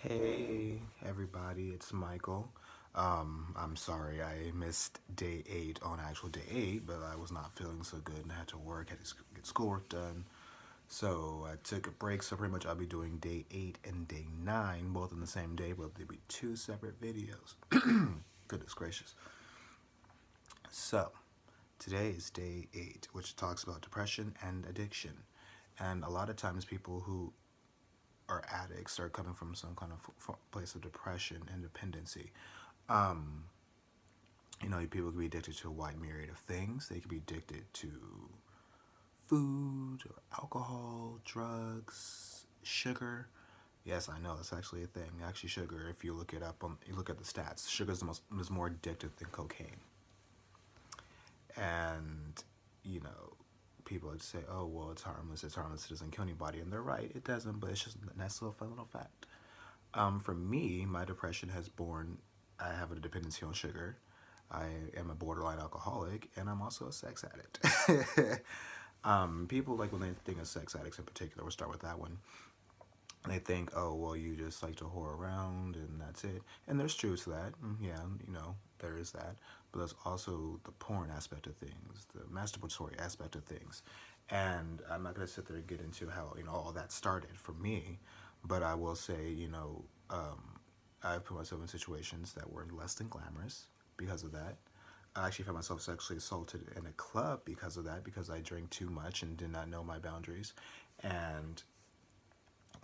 Hey everybody, it's Michael. I'm sorry I missed day 8 on actual day 8, but I was not feeling so good and I had to work, had to get schoolwork done. So I took a break, so pretty much I'll be doing day 8 and day 9 both in the same day, but they'll be two separate videos. Goodness gracious. So today is day 8, which talks about depression and addiction. And a lot of times people who are addicts are coming from some kind of place of depression and dependency. Um, People can be addicted to a wide myriad of things. They can be addicted to food or alcohol, drugs, sugar. Yes, I know that's actually a thing. Actually, sugar. If you look it up on, you look at the stats. Sugar is more addictive than cocaine. And you know, people would say, "Oh, well, it's harmless. It's harmless. It doesn't kill anybody," and they're right. It doesn't, but it's just a nice little fun little fact. For me, my depression has borne. I have a dependency on sugar. I am a borderline alcoholic, and I'm also a sex addict. People like when they think of sex addicts in particular. We'll start with that one. They think, oh, well, you just like to whore around and that's it. And there's truth to that. Yeah, there is that. But there's also the porn aspect of things, the masturbatory aspect of things. And I'm not going to sit there and get into how, all that started for me. But I will say, I've put myself in situations that were less than glamorous because of that. I actually found myself sexually assaulted in a club because of that, because I drank too much and did not know my boundaries. And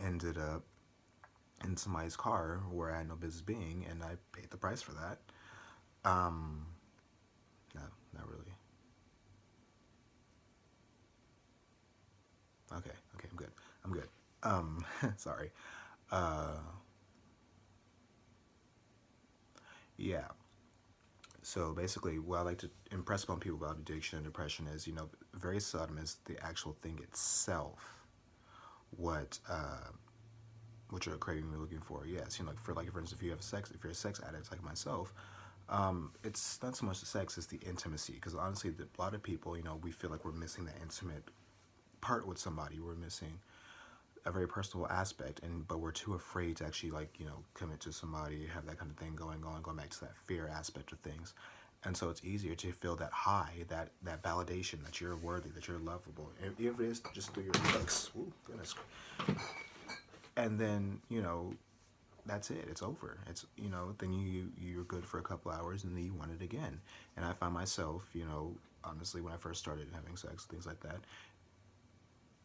ended up in somebody's car where I had no business being, and I paid the price for that. Um, no, not really. Okay, I'm good. I'm good. Sorry. Uh, yeah. So basically, what I like to impress upon people about addiction and depression is, very seldom is the actual thing itself what what you're craving or looking for. Yes, for instance, if you're a sex addict like myself, it's not so much the sex, it's the intimacy. Because honestly, a lot of people, we feel like we're missing that intimate part with somebody. We're missing a very personal aspect, and but we're too afraid to actually commit to somebody, have that kind of thing going on. Going back to that fear aspect of things, and so it's easier to feel that high, that validation that you're worthy, that you're lovable, if it is just through your looks. Ooh, goodness. And then that's it. It's over. It's then you're good for a couple hours and then you want it again. And I find myself, honestly, when I first started having sex, things like that,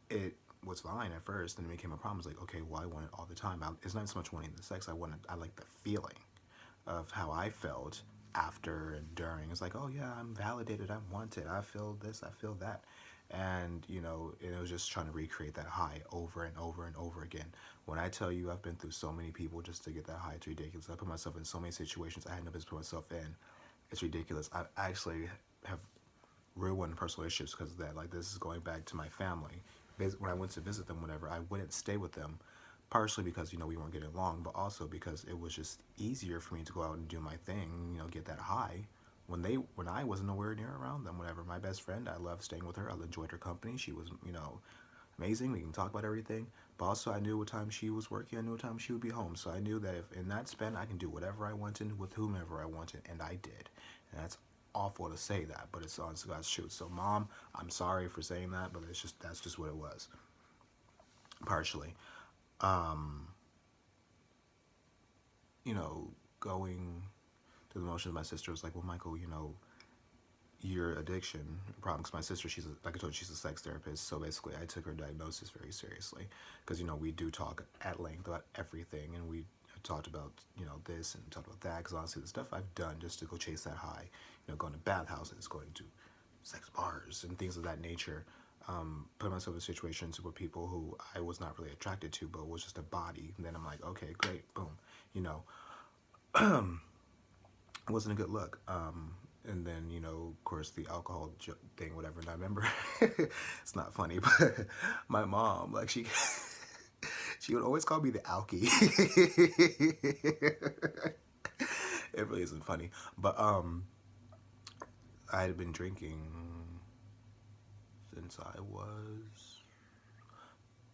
it was fine at first, and it became a problem. It's like, okay, well, I want it all the time. It's not so much wanting the sex. I like the feeling of how I felt after and during. It's like, oh yeah, I'm validated. I'm wanted. I feel this. I feel that. And it was just trying to recreate that high over and over and over again. When I tell you I've been through so many people just to get that high, it's ridiculous. I put myself in so many situations I had no business put myself in. It's ridiculous. I actually have ruined personal relationships because of that. Like, this is going back to my family. When I went to visit them, whenever I wouldn't stay with them, partially because we weren't getting along, but also because it was just easier for me to go out and do my thing, get that high. When I wasn't nowhere near around them, whatever. My best friend, I loved staying with her. I enjoyed her company. She was amazing. We can talk about everything. But also, I knew what time she was working. I knew what time she would be home. So I knew that if in that span I can do whatever I wanted with whomever I wanted, and I did. And that's awful to say that, but it's honest God's truth. So, Mom, I'm sorry for saying that, but that's just what it was. Partially, um, going through the motions. My sister was like, "Well, Michael, your addiction problem." Because my sister, like I told you, she's a sex therapist. So basically, I took her diagnosis very seriously because we do talk at length about everything, and we talked about this and talked about that. Because honestly, the stuff I've done just to go chase that high, going to bathhouses, going to sex bars, and things of that nature. Put myself in situations with people who I was not really attracted to, but was just a body. And then I'm like, okay, great, boom, it wasn't a good look. And then of course, the alcohol thing, whatever. And I remember, it's not funny, but my mom, like, she would always call me the alky. It really isn't funny, but I had been drinking since I was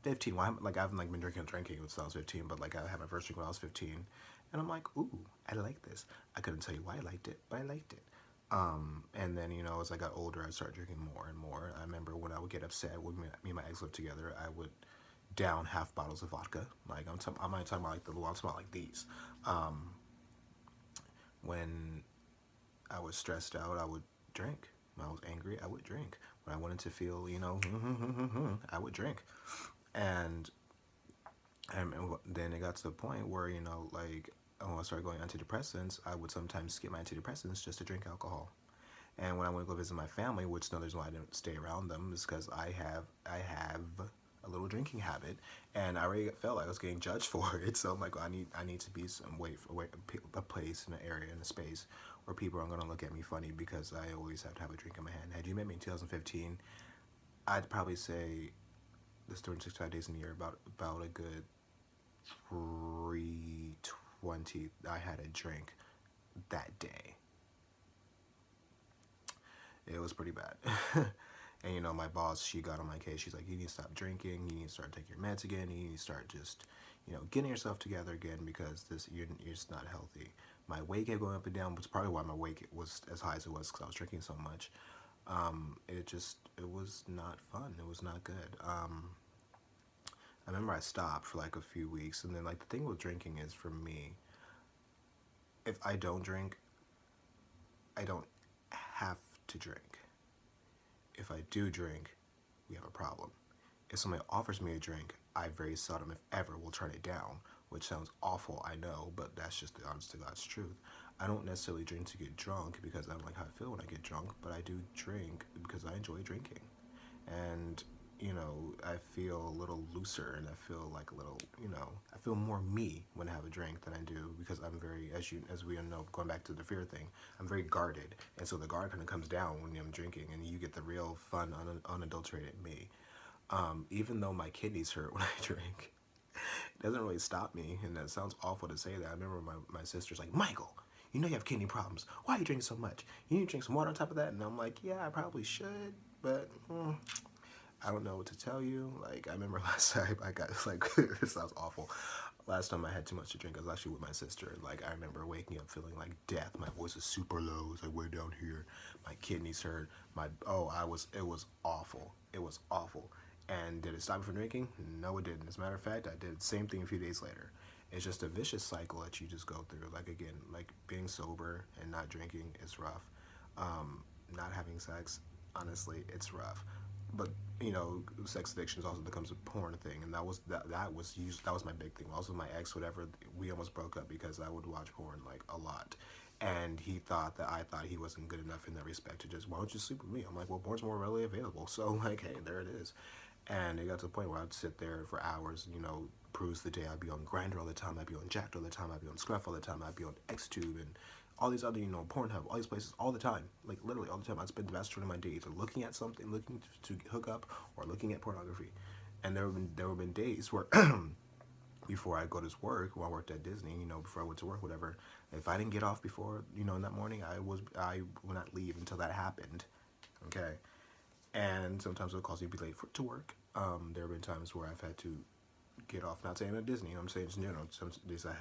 15. Well, I haven't like been drinking since I was 15, but like I had my first drink when I was 15, and I'm like, ooh, I like this. I couldn't tell you why I liked it, but I liked it. And then as I got older, I started drinking more and more. I remember when I would get upset when me and my ex lived together, I would down half bottles of vodka. Like I'm not talking about like the little. I'm talking about like these. Um, when I was stressed out, I would drink. When I was angry, I would drink. When I wanted to feel, I would drink. And then it got to the point where, like when I started going antidepressants, I would sometimes skip my antidepressants just to drink alcohol. And when I went to go visit my family, which no, there's why I didn't stay around them, is because I have a little drinking habit, and I already felt like I was getting judged for it. So I'm like, well, I need to be some a place in an area in a space where people aren't gonna look at me funny because I always have to have a drink in my hand. Had you met me in 2015, I'd probably say this 365 days in a year, about a good 320 I had a drink that day. It was pretty bad. And my boss, she got on my case. She's like, you need to stop drinking. You need to start taking your meds again. You need to start just, getting yourself together again because you're just not healthy. My weight kept going up and down, which is probably why my weight was as high as it was because I was drinking so much. It was not fun. It was not good. I remember I stopped for like a few weeks, and then like the thing with drinking is for me, if I don't drink, I don't have to drink. If I do drink, we have a problem. If somebody offers me a drink, I very seldom, if ever, will turn it down, which sounds awful, I know, but that's just the honest to God's truth. I don't necessarily drink to get drunk because I don't like how I feel when I get drunk, but I do drink because I enjoy drinking. And, I feel a little looser and I feel like a little, I feel more me when I have a drink than I do because I'm very, as we know, going back to the fear thing, I'm very guarded. And so the guard kind of comes down when I'm drinking and you get the real fun, unadulterated me. Even though my kidneys hurt when I drink, it doesn't really stop me. And that sounds awful to say that. I remember my sister's like, Michael, you have kidney problems. Why are you drinking so much? You need to drink some water on top of that. And I'm like, yeah, I probably should, but I don't know what to tell you. Like, I remember last time I got, like, this sounds awful. Last time I had too much to drink, I was actually with my sister. Like, I remember waking up feeling like death. My voice is super low. It's like way down here. My kidneys hurt. It was awful. It was awful. And did it stop me from drinking? No, it didn't. As a matter of fact, I did the same thing a few days later. It's just a vicious cycle that you just go through. Like, again, like being sober and not drinking is rough. Not having sex, honestly, it's rough. But sex addiction also becomes a porn thing, and that was my big thing. Also, my ex, whatever, we almost broke up because I would watch porn like a lot, and he thought that I thought he wasn't good enough in that respect to just, why don't you sleep with me? I'm like, well, porn's more readily available, so like, hey, there it is. And it got to the point where I'd sit there for hours, peruse the day. I'd be on Grindr all the time. I'd be on Jacked all the time. I'd be on Scruff all the time. I'd be on XTube and all these other, Pornhub, all these places all the time. Like literally all the time. I'd spend the vast majority of my day either looking at something, looking to hook up, or looking at pornography. And there have been days where before I go to work, when I worked at Disney, before I went to work, whatever, if I didn't get off before, in that morning, I would not leave until that happened. Okay. And sometimes it'll cause me to be late to work. There have been times where I've had to get off, not saying at Disney, I'm saying just, some days I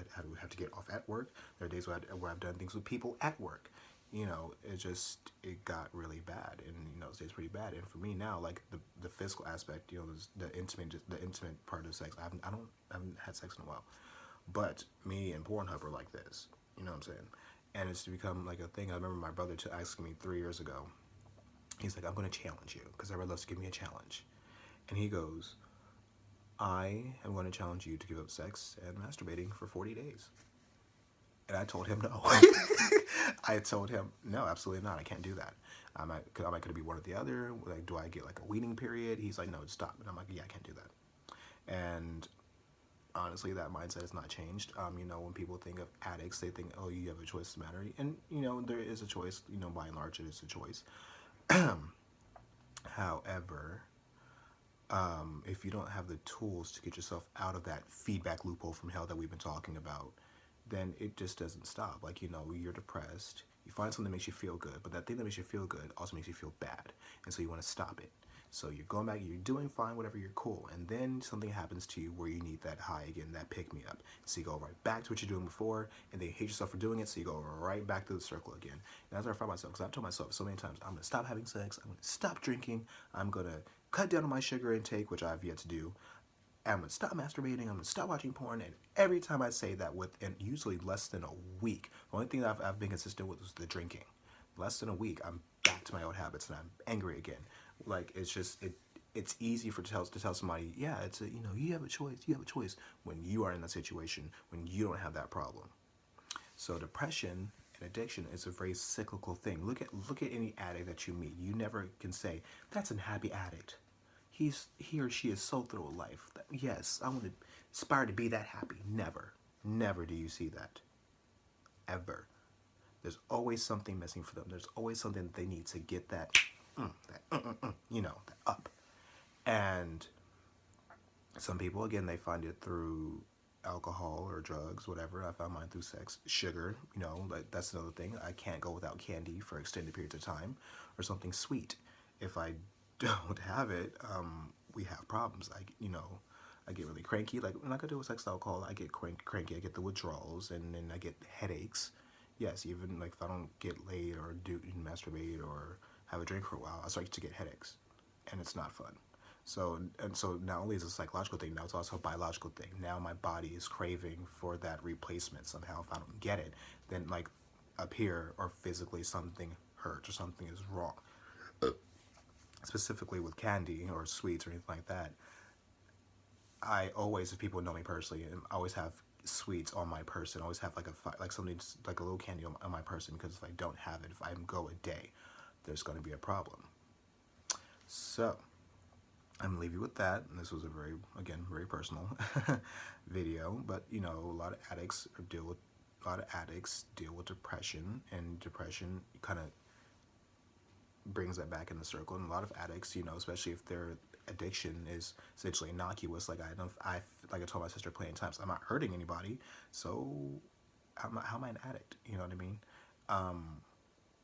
have to get off at work. There are days where I've done things with people at work. It got really bad, and it stays pretty bad. And for me now, like the physical aspect, the intimate part of sex, I haven't had sex in a while, but me and Pornhub are like this. You know what I'm saying? And it's become like a thing. I remember my brother asking me 3 years ago. He's like, I'm going to challenge you because everyone loves to give me a challenge. And he goes, I am going to challenge you to give up sex and masturbating for 40 days. And I told him no. I told him, no, absolutely not. I can't do that. I might going to be one or the other. Like, do I get like a weaning period? He's like, no, stop. And I'm like, yeah, I can't do that. And honestly, that mindset has not changed. When people think of addicts, they think, oh, you have a choice to matter. And, there is a choice. By and large, it is a choice. However, if you don't have the tools to get yourself out of that feedback loophole from hell that we've been talking about, then it just doesn't stop. Like, you're depressed, you find something that makes you feel good, but that thing that makes you feel good also makes you feel bad. And so you want to stop it. So you're going back, you're doing fine, whatever, you're cool. And then something happens to you where you need that high again, that pick me up. So you go right back to what you're doing before, and then you hate yourself for doing it, so you go right back to the circle again. And that's where I find myself, because I've told myself so many times, I'm going to stop having sex, I'm going to stop drinking, I'm going to cut down on my sugar intake, which I've yet to do. I'm going to stop masturbating, I'm going to stop watching porn, and every time I say that within usually less than a week, the only thing that I've been consistent with was the drinking. Less than a week, I'm back to my old habits and I'm angry again. Like, it's just, it's easy to tell somebody, yeah, it's a, you have a choice, when you are in that situation, when you don't have that problem. So depression and addiction is a very cyclical thing. Look at any addict that you meet. You never can say, that's a happy addict. He or she is so through life. Yes, I want to aspire to be that happy. Never. Never do you see that. Ever. There's always something missing for them. There's always something that they need to get that up. And some people, again, they find it through alcohol or drugs, whatever. I found mine through sex. Sugar, like that's another thing. I can't go without candy for extended periods of time, or something sweet. If I don't have it, we have problems. I get really cranky. Like when I go do with sex alcohol, I get cranky. I get the withdrawals, and then I get headaches. Yes, even like if I don't get laid or masturbate or have a drink for a while, I start to get headaches, and it's not fun. So not only is it a psychological thing, now it's also a biological thing. Now my body is craving for that replacement somehow. If I don't get it, then like up here or physically something hurts or something is wrong. Specifically with candy or sweets or anything like that, I always, if people know me personally, I always have sweets on my person. I always have like something like a little candy on my person, because if I don't have it, if I go a day, there's going to be a problem. So I'm gonna leave you with that. And this was a very personal video, but a lot of addicts deal with depression, and depression kind of brings that back in the circle. And a lot of addicts, especially if their addiction is essentially innocuous, like I told my sister plenty of times, I'm not hurting anybody, so how am I an addict? You know what I mean?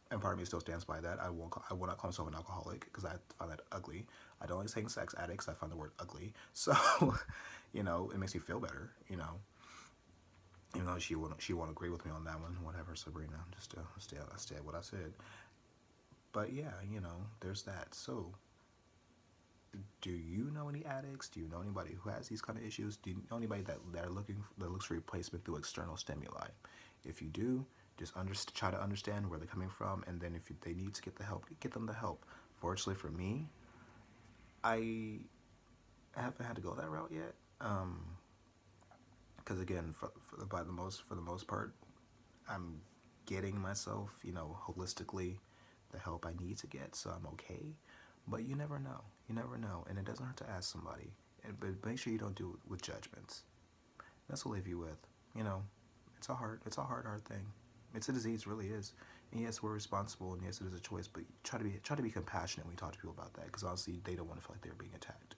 And part of me still stands by that. I will not call myself an alcoholic, because I find that ugly. I don't like saying sex addicts. I find the word ugly. So, it makes me feel better. Even though she won't agree with me on that one. Whatever, Sabrina. Just stay at what I said. But yeah, there's that. So, do you know any addicts? Do you know anybody who has these kind of issues? Do you know anybody that looks for replacement through external stimuli? If you do, just try to understand where they're coming from, and then if they need to get the help, get them the help. Fortunately for me, I haven't had to go that route yet, because again, for the most part, I'm getting myself, holistically, the help I need to get, so I'm okay. But you never know, and it doesn't hurt to ask somebody. But make sure you don't do it with judgments. That's what I'll leave you with. It's a hard thing. It's a disease, it really is. And yes, we're responsible, and yes, it is a choice. But try to be compassionate when you talk to people about that, because honestly, they don't want to feel like they're being attacked.